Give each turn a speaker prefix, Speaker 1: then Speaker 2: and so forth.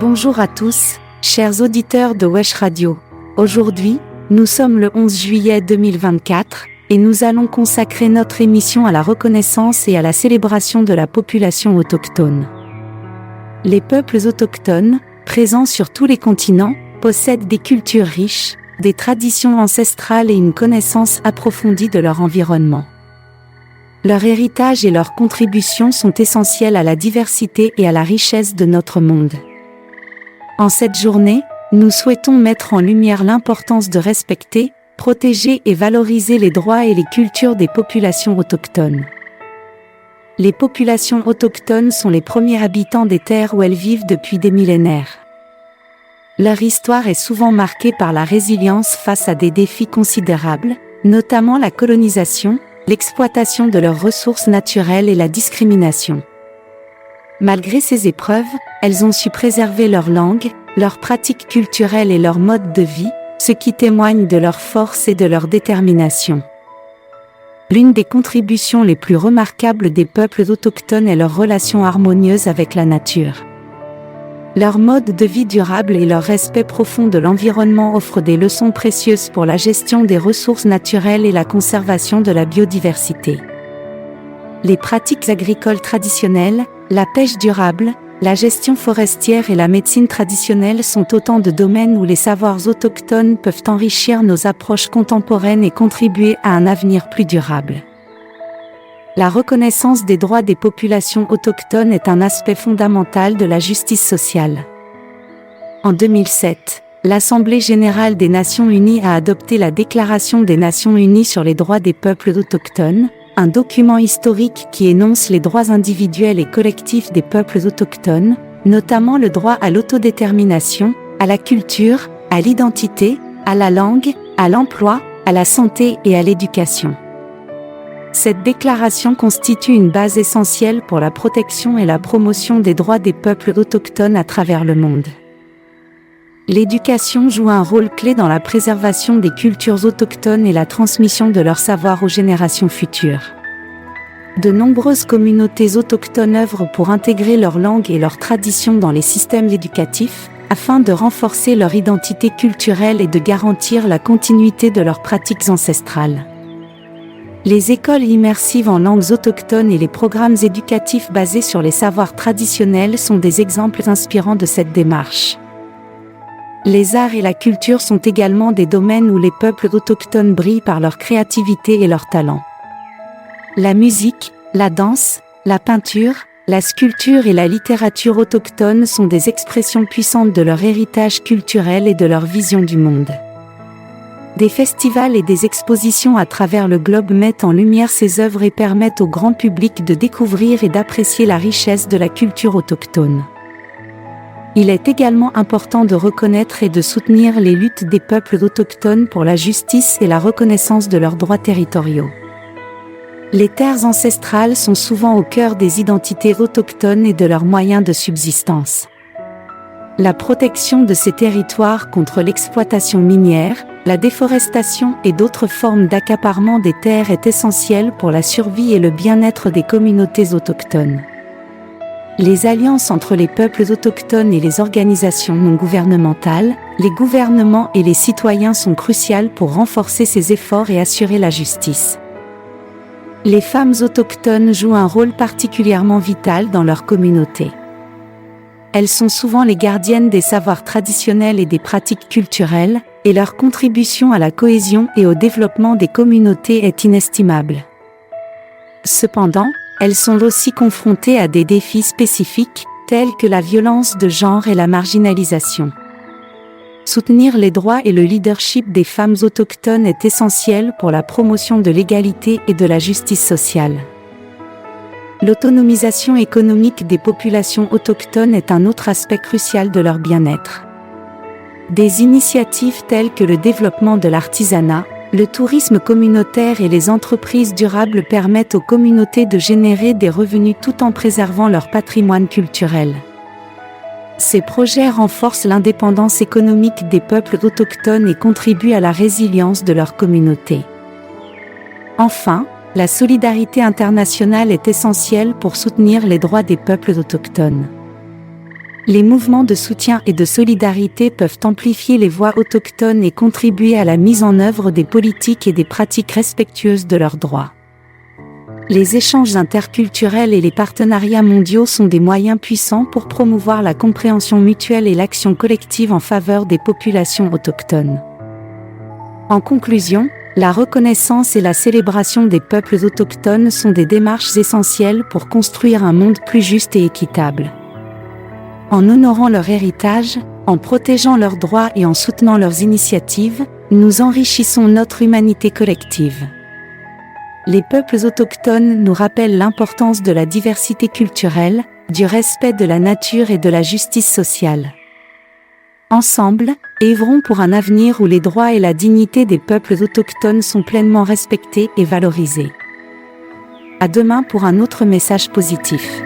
Speaker 1: Bonjour à tous, chers auditeurs de Wesh Radio. Aujourd'hui, nous sommes le 11 juillet 2024, et nous allons consacrer notre émission à la reconnaissance et à la célébration de la population autochtone. Les peuples autochtones, présents sur tous les continents, possèdent des cultures riches, des traditions ancestrales et une connaissance approfondie de leur environnement. Leur héritage et leurs contributions sont essentielles à la diversité et à la richesse de notre monde. En cette journée, nous souhaitons mettre en lumière l'importance de respecter, protéger et valoriser les droits et les cultures des populations autochtones. Les populations autochtones sont les premiers habitants des terres où elles vivent depuis des millénaires. Leur histoire est souvent marquée par la résilience face à des défis considérables, notamment la colonisation, l'exploitation de leurs ressources naturelles et la discrimination. Malgré ces épreuves, elles ont su préserver leur langue, leurs pratiques culturelles et leur mode de vie, ce qui témoigne de leur force et de leur détermination. L'une des contributions les plus remarquables des peuples autochtones est leur relation harmonieuse avec la nature. Leur mode de vie durable et leur respect profond de l'environnement offrent des leçons précieuses pour la gestion des ressources naturelles et la conservation de la biodiversité. Les pratiques agricoles traditionnelles, la pêche durable, la gestion forestière et la médecine traditionnelle sont autant de domaines où les savoirs autochtones peuvent enrichir nos approches contemporaines et contribuer à un avenir plus durable. La reconnaissance des droits des populations autochtones est un aspect fondamental de la justice sociale. En 2007, l'Assemblée générale des Nations unies a adopté la Déclaration des Nations unies sur les droits des peuples autochtones, un document historique qui énonce les droits individuels et collectifs des peuples autochtones, notamment le droit à l'autodétermination, à la culture, à l'identité, à la langue, à l'emploi, à la santé et à l'éducation. Cette déclaration constitue une base essentielle pour la protection et la promotion des droits des peuples autochtones à travers le monde. L'éducation joue un rôle clé dans la préservation des cultures autochtones et la transmission de leur savoir aux générations futures. De nombreuses communautés autochtones œuvrent pour intégrer leur langue et leurs traditions dans les systèmes éducatifs, afin de renforcer leur identité culturelle et de garantir la continuité de leurs pratiques ancestrales. Les écoles immersives en langues autochtones et les programmes éducatifs basés sur les savoirs traditionnels sont des exemples inspirants de cette démarche. Les arts et la culture sont également des domaines où les peuples autochtones brillent par leur créativité et leur talent. La musique, la danse, la peinture, la sculpture et la littérature autochtone sont des expressions puissantes de leur héritage culturel et de leur vision du monde. Des festivals et des expositions à travers le globe mettent en lumière ces œuvres et permettent au grand public de découvrir et d'apprécier la richesse de la culture autochtone. Il est également important de reconnaître et de soutenir les luttes des peuples autochtones pour la justice et la reconnaissance de leurs droits territoriaux. Les terres ancestrales sont souvent au cœur des identités autochtones et de leurs moyens de subsistance. La protection de ces territoires contre l'exploitation minière, la déforestation et d'autres formes d'accaparement des terres est essentielle pour la survie et le bien-être des communautés autochtones. Les alliances entre les peuples autochtones et les organisations non gouvernementales, les gouvernements et les citoyens sont cruciales pour renforcer ces efforts et assurer la justice. Les femmes autochtones jouent un rôle particulièrement vital dans leur communauté. Elles sont souvent les gardiennes des savoirs traditionnels et des pratiques culturelles, et leur contribution à la cohésion et au développement des communautés est inestimable. Cependant, elles sont aussi confrontées à des défis spécifiques, tels que la violence de genre et la marginalisation. Soutenir les droits et le leadership des femmes autochtones est essentiel pour la promotion de l'égalité et de la justice sociale. L'autonomisation économique des populations autochtones est un autre aspect crucial de leur bien-être. Des initiatives telles que le développement de l'artisanat, le tourisme communautaire et les entreprises durables permettent aux communautés de générer des revenus tout en préservant leur patrimoine culturel. Ces projets renforcent l'indépendance économique des peuples autochtones et contribuent à la résilience de leur communauté. Enfin, la solidarité internationale est essentielle pour soutenir les droits des peuples autochtones. Les mouvements de soutien et de solidarité peuvent amplifier les voix autochtones et contribuer à la mise en œuvre des politiques et des pratiques respectueuses de leurs droits. Les échanges interculturels et les partenariats mondiaux sont des moyens puissants pour promouvoir la compréhension mutuelle et l'action collective en faveur des populations autochtones. En conclusion, la reconnaissance et la célébration des peuples autochtones sont des démarches essentielles pour construire un monde plus juste et équitable. En honorant leur héritage, en protégeant leurs droits et en soutenant leurs initiatives, nous enrichissons notre humanité collective. Les peuples autochtones nous rappellent l'importance de la diversité culturelle, du respect de la nature et de la justice sociale. Ensemble, œuvrons pour un avenir où les droits et la dignité des peuples autochtones sont pleinement respectés et valorisés. À demain pour un autre message positif.